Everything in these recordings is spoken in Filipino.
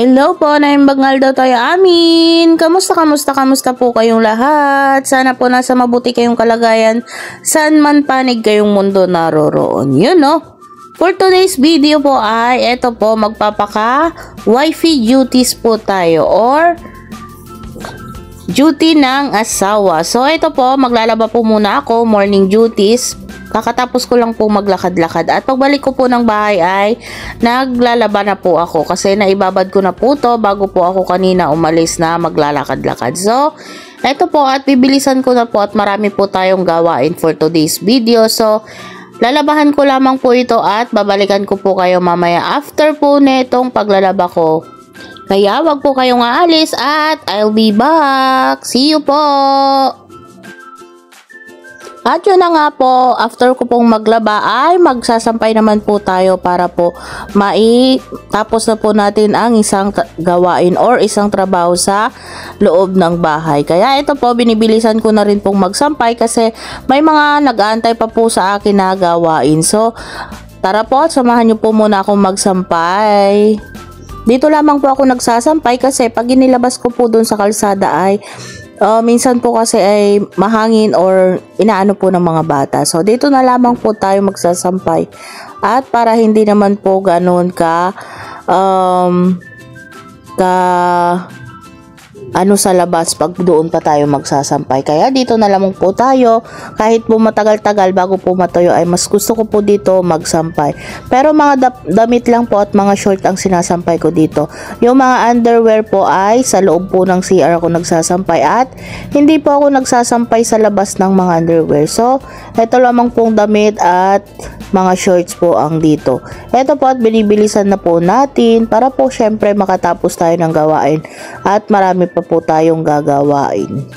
Hello po, naimbagal daw tayo amin. Kamusta po kayong lahat? Sana po nasa mabuti kayong kalagayan. Saan man panig kayong mundo naroroon. Yun no? For today's video po ay eto po, magpapaka wifey duties po tayo or duty ng asawa. So ito po, maglalaba po muna ako, morning duties. Kakatapos ko lang po maglakad-lakad at pagbalik ko po ng bahay ay naglalaba na po ako kasi naibabad ko na po to bago po ako kanina umalis na maglalakad-lakad. So, eto po at bibilisan ko na po at marami po tayong gawain for today's video. So, lalabahan ko lamang po ito at babalikan ko po kayo mamaya after po netong paglalaba ko. Kaya wag po kayong aalis at I'll be back. See you po! At yun na nga po, after ko pong maglaba ay magsasampay naman po tayo para po tapos na po natin ang isang gawain or isang trabaho sa loob ng bahay. Kaya ito po, binibilisan ko na rin pong magsampay kasi may mga nag-aantay pa po sa akin na gawain. So, tara po at samahan nyo po muna akong magsampay. Dito lamang po ako nagsasampay kasi pag inilabas ko po dun sa kalsada ay minsan po kasi ay mahangin or inaano po ng mga bata. So, dito na lamang po tayo magsasampay. At para hindi naman po ganun sa labas pag doon pa tayo magsasampay. Kaya dito na lamang po tayo. Kahit po matagal-tagal bago po matuyo ay mas gusto ko po dito magsampay. Pero mga damit lang po at mga short ang sinasampay ko dito. Yung mga underwear po ay sa loob po ng CR ako nagsasampay at hindi po ako nagsasampay sa labas ng mga underwear. So, ito lamang pong damit at mga shorts po ang dito. Ito po at binibilisan na po natin para po syempre makatapos tayo ng gawain at marami po tayong gagawain.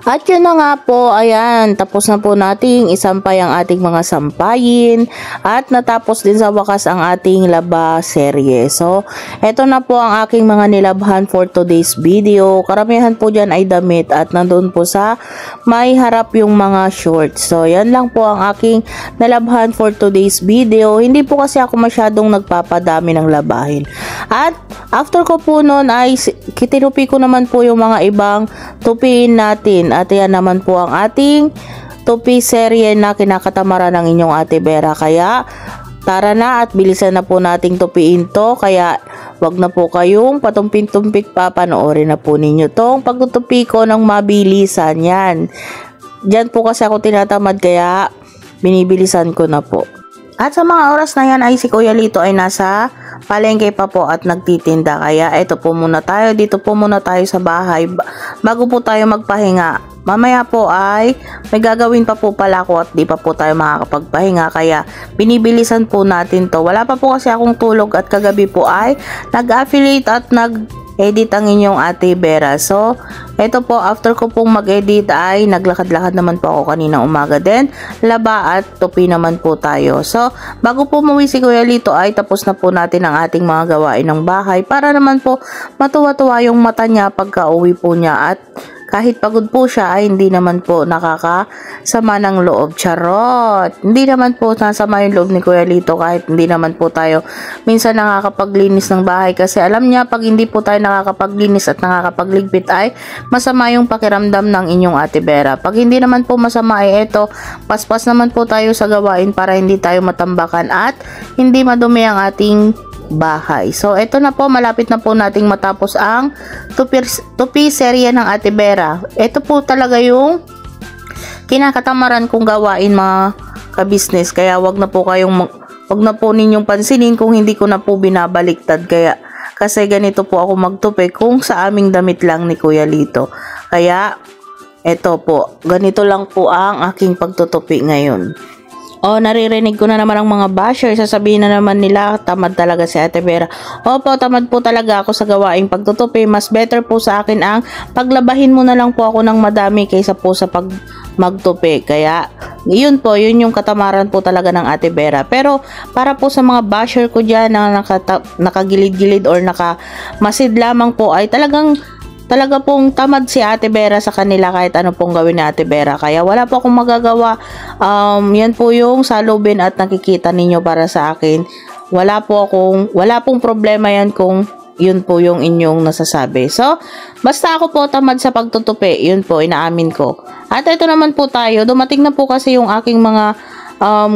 At yun na nga po, ayan, tapos na po nating isampay ang ating mga sampayin at natapos din sa wakas ang ating laba serye. So, eto na po ang aking mga nilabhan for today's video. Karamihan po dyan ay damit at nandun po sa may harap yung mga shorts. So, yan lang po ang aking nilabhan for today's video. Hindi po kasi ako masyadong nagpapadami ng labahin. At after ko po nun ay kitinupi ko naman po yung mga ibang tupiin natin. At yan naman po ang ating tupi serye na kinakatamaran ng inyong Ate Vera. Kaya tara na at bilisan na po nating tupiin to. Kaya wag na po kayong patumpik-tumpik pa. Panoorin na po ninyo tong pagtutupi ko ng mabilisan. Yan. Diyan po kasi ako tinatamad kaya binibilisan ko na po. At sa mga oras na yan ay si Kuya Lito ay nasa palengke pa po at nagtitinda. Kaya eto po muna tayo. Dito po muna tayo sa bahay bago po tayo magpahinga. Mamaya po ay may gagawin pa po pala ako at di pa po tayo makakapagpahinga. Kaya binibilisan po natin to. Wala pa po kasi akong tulog at kagabi po ay nag-affiliate at nag-edit ang inyong Ate Vera. So, eto po, after ko pong mag-edit ay naglakad-lakad naman po ako kanina umaga din. Laba at tupi naman po tayo. So, bago po umuwi si Kuya Lito ay tapos na po natin ang ating mga gawain ng bahay para naman po matuwa-tuwa yung mata niya pagka uwi po niya at kahit pagod po siya ay hindi naman po nakakasama ng loob. Charot! Hindi naman po nasama yung loob ni Kuya Lito kahit hindi naman po tayo minsan nakakapaglinis ng bahay kasi alam niya pag hindi po tayo nakakapaglinis at nakakapagligpit ay masama yung pakiramdam ng inyong Ate Vera. Pag hindi naman po masama ay eto, paspas naman po tayo sa gawain para hindi tayo matambakan at hindi madumi ang ating bahay. So, ito na po, malapit na po nating matapos ang tupi serye ng Ate Vera. Ito po talaga yung kinakatamaran kong gawain mga ka-business. Kaya wag na po ninyong pansinin kung hindi ko na po binabaliktad. Kasi ganito po ako magtupi kung sa aming damit lang ni Kuya Lito. Kaya, ito po, ganito lang po ang aking pagtutupi ngayon. Naririnig ko na naman ang mga basher. Sasabihin na naman nila, tamad talaga si Ate Vera. Opo, tamad po talaga ako sa gawaing pagtutupi. Mas better po sa akin ang paglabahin mo na lang po ako ng madami kaysa po sa magtupi. Kaya, yun yung katamaran po talaga ng Ate Vera. Pero, para po sa mga basher ko dyan na nakagilid-gilid or nakamasid lamang po ay talaga pong tamad si Ate Vera sa kanila kahit ano pong gawin ni Ate Vera. Kaya wala po akong magagawa. Yan po yung salubin at nakikita ninyo para sa akin. wala pong problema yan kung yun po yung inyong nasasabi. So, basta ako po tamad sa pagtutupi, yun po, inaamin ko. At ito naman po tayo, dumating na po kasi yung aking mga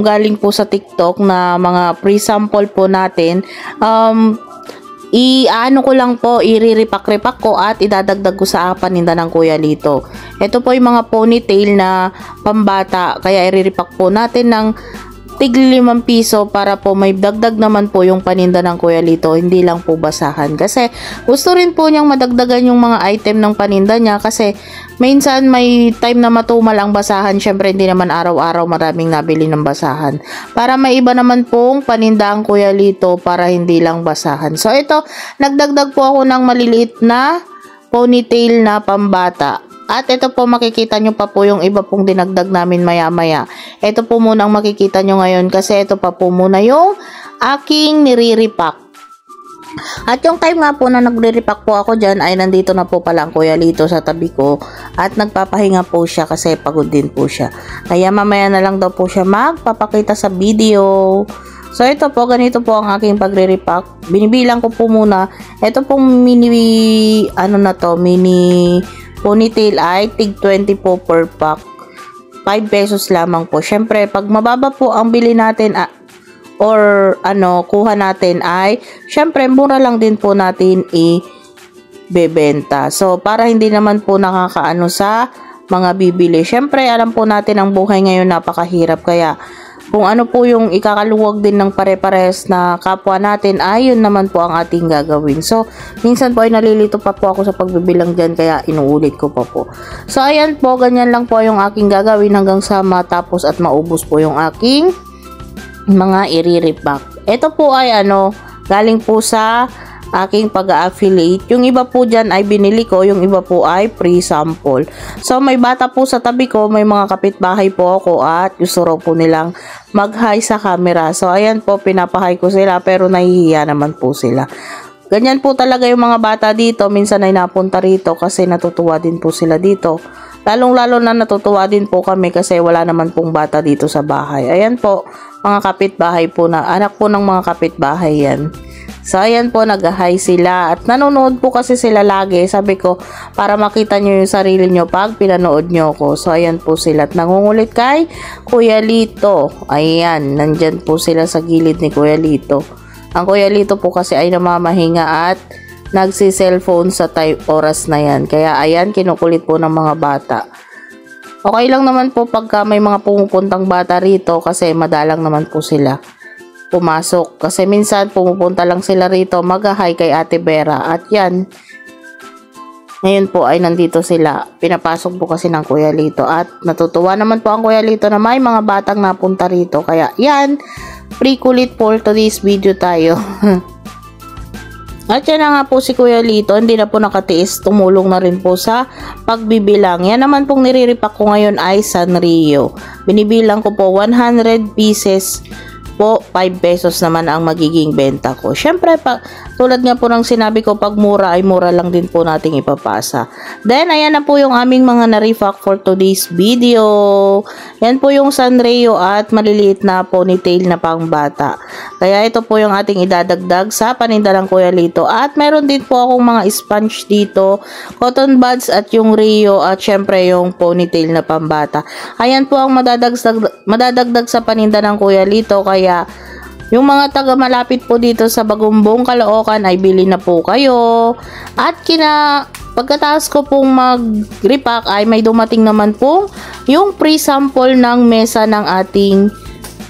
galing po sa TikTok na mga pre-sample po natin. Ano ko lang po, iriripak-ripak ko at idadagdag ko sa paninda ng Kuya Lito. Ito po yung mga ponytail na pambata, kaya iriripak po natin ng tigli 5 piso para po may dagdag naman po yung paninda ng Kuya Lito, hindi lang po basahan. Kasi gusto rin po niyang madagdagan yung mga item ng paninda niya kasi minsan may time na matumal ang basahan. Syempre hindi naman araw-araw maraming nabili ng basahan. Para may iba naman pong paninda ang Kuya Lito para hindi lang basahan. So ito, nagdagdag po ako ng maliliit na ponytail na pambata. At ito po makikita nyo pa po yung iba pong dinagdag namin maya-maya. Ito po muna ang makikita nyo ngayon kasi ito pa po muna yung aking niriripak. At yung time nga po na nagre-repack po ako dyan ay nandito na po pala ang Kuya Lito sa tabi ko at nagpapahinga po siya kasi pagod din po siya. Kaya mamaya na lang daw po siya magpapakita sa video. So ito po, ganito po ang aking pagre-repack. Binibilang ko po muna. Ito pong mini ponytail ay tig 20 po per pack. 5 pesos lamang po. Syempre, pag mababa po ang bili natin kuha natin ay syempre mura lang din po natin ibebenta. So, para hindi naman po nakakaano sa mga bibili. Syempre, alam po natin ang buhay ngayon napakahirap kaya kung ano po yung ikakaluwag din ng pare-pares na kapwa natin, ay yun naman po ang ating gagawin. So, minsan po ay nalilito pa po ako sa pagbibilang dyan, kaya inuulit ko pa po. So, ayan po, ganyan lang po yung aking gagawin hanggang sa matapos at maubos po yung aking mga iriripak. Ito po ay galing po sa aking pag-affiliate. Yung iba po dyan ay binili ko, yung iba po ay pre-sample. So, may bata po sa tabi ko, may mga kapitbahay po ako at gusto raw po nilang mag-hi sa camera. So, ayan po, pinapahay ko sila pero nahihiya naman po sila. Ganyan po talaga yung mga bata dito. Minsan ay napunta rito kasi natutuwa din po sila dito. Lalong-lalo na natutuwa din po kami kasi wala naman pong bata dito sa bahay. Ayan po, mga kapitbahay po na, anak po ng mga kapitbahay yan. So, ayan po, nag-hi sila. At nanonood po kasi sila lagi. Sabi ko, para makita nyo yung sarili nyo pag pinanood nyo ko. So, ayan po sila. At nangungulit kay Kuya Lito. Ayan, nandyan po sila sa gilid ni Kuya Lito. Ang Kuya Lito po kasi ay namamahinga at nagsi-cellphone sa oras na yan. Kaya, ayan, kinukulit po ng mga bata. Okay lang naman po pagka may mga pumupuntang bata rito kasi madalang naman po sila pumasok. Kasi minsan pumupunta lang sila rito mag-hi kay Ate Vera. At yan, ngayon po ay nandito sila. Pinapasok po kasi ng Kuya Lito. At natutuwa naman po ang Kuya Lito na may mga batang napunta rito. Kaya yan, pre-kulit for today's video tayo. At yan na nga po si Kuya Lito, hindi na po nakatiis, tumulong na rin po sa pagbibilang. Yan naman pong niriripak ko ngayon ay Sanrio. Binibilang ko po 100 pieces po, 5 pesos naman ang magiging benta ko. Syempre, tulad nga po ng sinabi ko, pag mura ay mura lang din po nating ipapasa. Then, ayan na po yung aming mga na-refact for today's video. Yan po yung Sanrio at maliliit na ponytail na pangbata. Kaya ito po yung ating idadagdag sa paninda ng Kuya Lito. At meron din po akong mga sponge dito, cotton buds at yung Rio at syempre yung ponytail na pambata. Ayan po ang madadagdag sa paninda ng Kuya Lito. Kaya yung mga taga malapit po dito sa Bagumbong, Caloocan ay bili na po kayo. At pagkatapos ko pong mag-repack ay may dumating naman po yung pre-sample ng mesa ng ating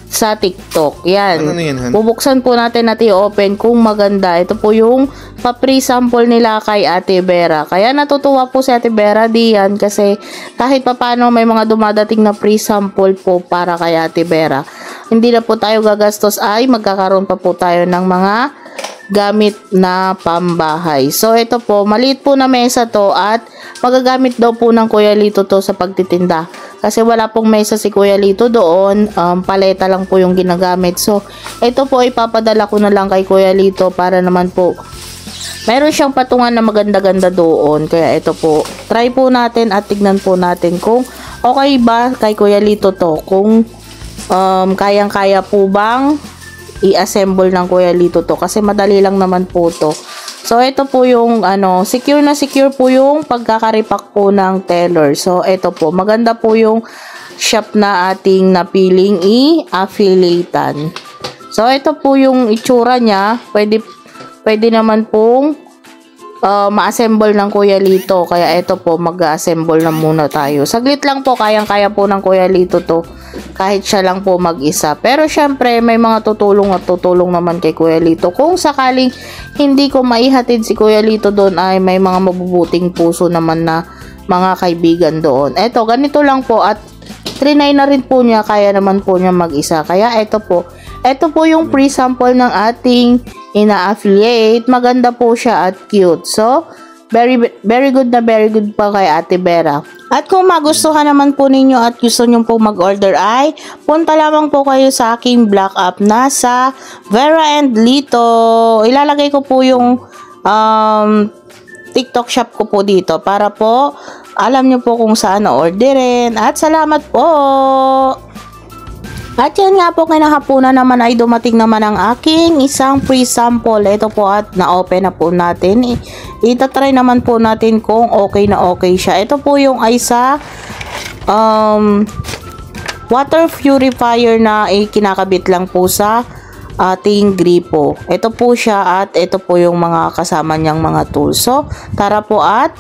sa TikTok. Yan. Ano yan, bubuksan po natin at i-open kung maganda. Ito po yung pa-pre-sample nila kay Ate Vera. Kaya natutuwa po si Ate Vera diyan kasi kahit papano may mga dumadating na pre-sample po para kay Ate Vera. Hindi na po tayo gagastos ay magkakaroon pa po tayo ng mga gamit na pambahay. So ito po, maliit po na mesa to at magagamit daw po ng Kuya Lito to sa pagtitinda. Kasi wala pong mesa si Kuya Lito doon, paleta lang po yung ginagamit. So ito po ipapadala ko na lang kay Kuya Lito para naman po meron siyang patungan na maganda-ganda doon. Kaya ito po, try po natin at tignan po natin kung okay ba kay Kuya Lito to. Kung kayang-kaya po bang i-assemble ng Kuya Lito to kasi madali lang naman po to. So, ito po yung, secure na secure po yung pagkakaripak po ng teller. So, ito po, maganda po yung shop na ating napiling i-affiliatean. So, ito po yung itsura niya. Pwede naman pong ma-assemble ng Kuya Lito. Kaya ito po, mag-assemble na muna tayo. Saglit lang po, kayang-kaya po ng Kuya Lito to. Kahit siya lang po mag-isa. Pero syempre, may mga tutulong at tutulong naman kay Kuya Lito. Kung sakaling hindi ko maihatid si Kuya Lito doon, ay may mga mabubuting puso naman na mga kaibigan doon. Eto, ganito lang po at trinay na rin po niya, kaya naman po niya mag-isa. Kaya ito po yung pre-sample ng ating ina-affiliate. Maganda po siya at cute. So, very good pa kay Ate Vera. At kung magustuhan naman po ninyo at gusto nyo po mag-order ay punta lamang po kayo sa aking black app na sa Vera and Lito. Ilalagay ko po yung TikTok shop ko po dito para po alam nyo po kung saan na-orderin. At salamat po! At yan nga po, kinahapunan naman ay dumating naman ang aking isang free sample. Ito po at na-open na po natin. Itatry naman po natin kung okay na okay siya. Ito po yung ay sa water purifier na kinakabit lang po sa ating gripo. Ito po siya at ito po yung mga kasama niyang mga tools. So, tara po at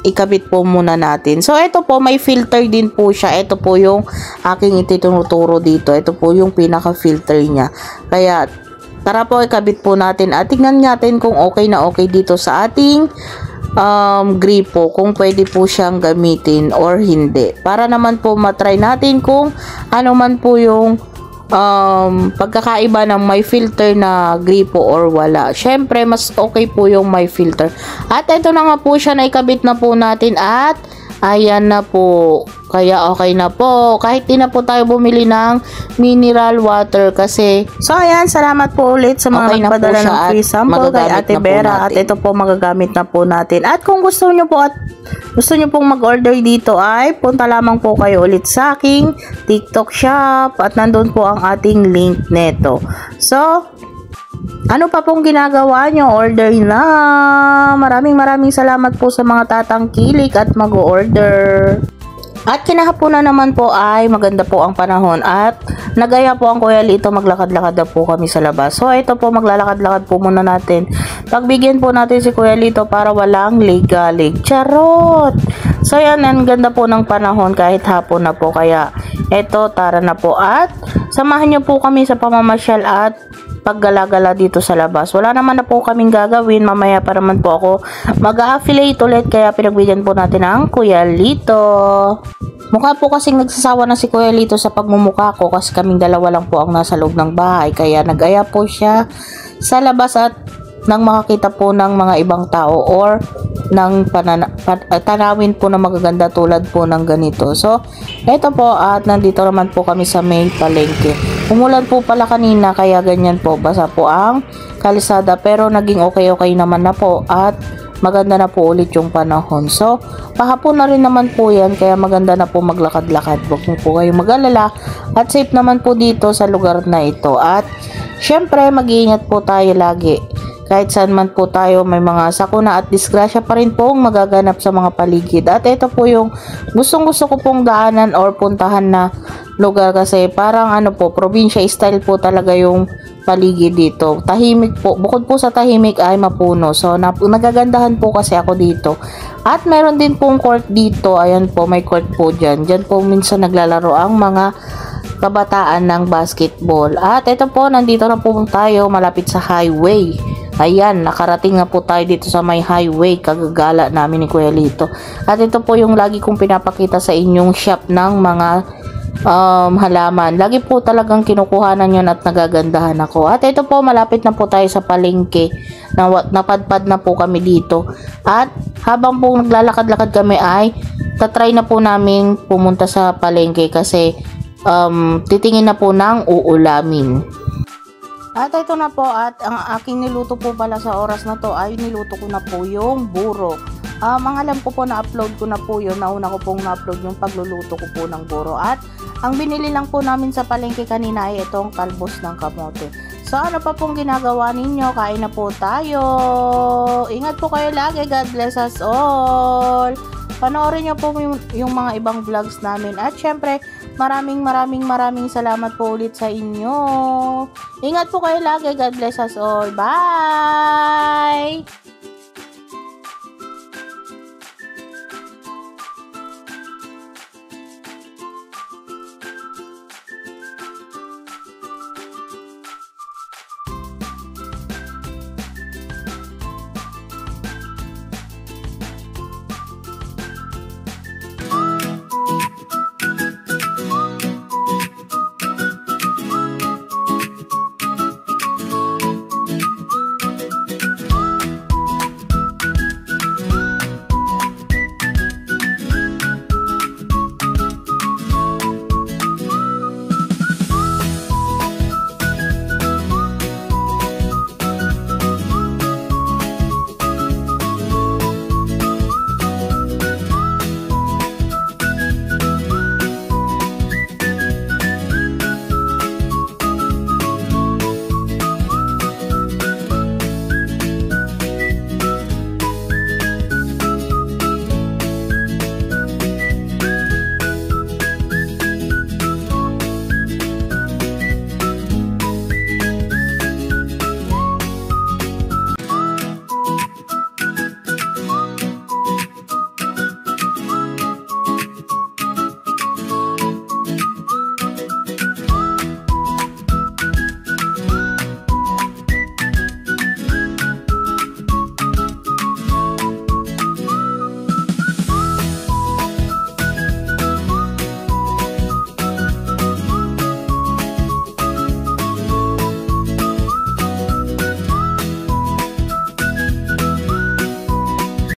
ikabit po muna natin. So, ito po, may filter din po siya. Ito po yung aking ititunuturo dito. Ito po yung pinaka-filter niya. Kaya, tara po, ikabit po natin at tingnan natin kung okay na okay dito sa ating gripo. Kung pwede po siyang gamitin or hindi. Para naman po matry natin kung ano man po yung pagkakaiba ng may filter na gripo or wala. Syempre, mas okay po yung may filter. At ito na nga po siya, naikabit na po natin at ayan na po. Kaya okay na po. Kahit di na po tayo bumili ng mineral water kasi. So ayan, salamat po ulit sa mga okay nagpadala ng free sample kay Ate Vera. At ito po magagamit na po natin. At kung gusto nyo po at gusto nyo pong mag-order dito ay punta lamang po kayo ulit sa aking TikTok shop at nandun po ang ating link neto. So, ano pa pong ginagawa nyo? Order na! Maraming salamat po sa mga tatangkilik at mag-order. At kinahaponan naman po ay maganda po ang panahon at nagaya po ang Kuya Lito, maglakad-lakad na po kami sa labas. So ito po, maglalakad-lakad po muna natin. Pagbigyan po natin si Kuya Lito para walang ligalig. Charot! So yan, ang ganda po ng panahon kahit hapon na po. Kaya ito, tara na po at samahan nyo po kami sa pamamasyal at paggala-gala dito sa labas. Wala naman na po kaming gagawin. Mamaya pa naman po ako mag-affiliate ulit. Kaya pinagbigyan po natin ang Kuya Lito. Mukha po kasing nagsasawa na si Kuya Lito sa pagmumukha ko kasi kaming dalawa lang po ang nasa loob ng bahay. Kaya nag-aya po siya sa labas at nang makakita po ng mga ibang tao or ng tanawin po na magaganda tulad po ng ganito. So, eto po at nandito naman po kami sa main palengke. Umulan po pala kanina kaya ganyan po. Basa po ang kalsada pero naging okay naman na po at maganda na po ulit yung panahon. So, pahapon na rin naman po yan kaya maganda na po maglakad-lakad. Huwag po kayong mag-alala at safe naman po dito sa lugar na ito. At syempre mag-iingat po tayo lagi. Kahit saan man po tayo, may mga sakuna at disgrasya pa rin pong magaganap sa mga paligid. At ito po yung gustong-gusto ko pong daanan or puntahan na lugar kasi parang probinsya style po talaga yung paligid dito. Tahimik po. Bukod po sa tahimik ay mapuno. So, nagagandahan po kasi ako dito. At meron din pong court dito. Ayan po, may court po dyan. Dyan po minsan naglalaro ang mga kabataan ng basketball. At ito po, nandito na po tayo malapit sa highway. Ayan, nakarating na po tayo dito sa may highway. Kagagala namin ni Kuya Lito. At ito po yung lagi kong pinapakita sa inyong shop ng mga halaman. Lagi po talagang kinukuhanan yun at nagagandahan ako. At ito po, malapit na po tayo sa palengke. Napadpad na po kami dito. At habang po naglalakad-lakad kami ay tatry na po namin pumunta sa palengke kasi titingin na po ng uulamin. At ito na po at ang aking niluto po pala sa oras na to ay niluto ko na po yung buro. Ang alam ko po na-upload ko na po yun. Nauna ko pong na-upload yung pagluluto ko po ng buro. At ang binili lang po namin sa palengke kanina ay itong talbos ng kamote. So ano pa pong ginagawa ninyo? Kain na po tayo. Ingat po kayo lagi. God bless us all. Panoorin nyo po yung mga ibang vlogs namin. At syempre, maraming salamat po ulit sa inyo. Ingat po kayo lagi. God bless us all. Bye!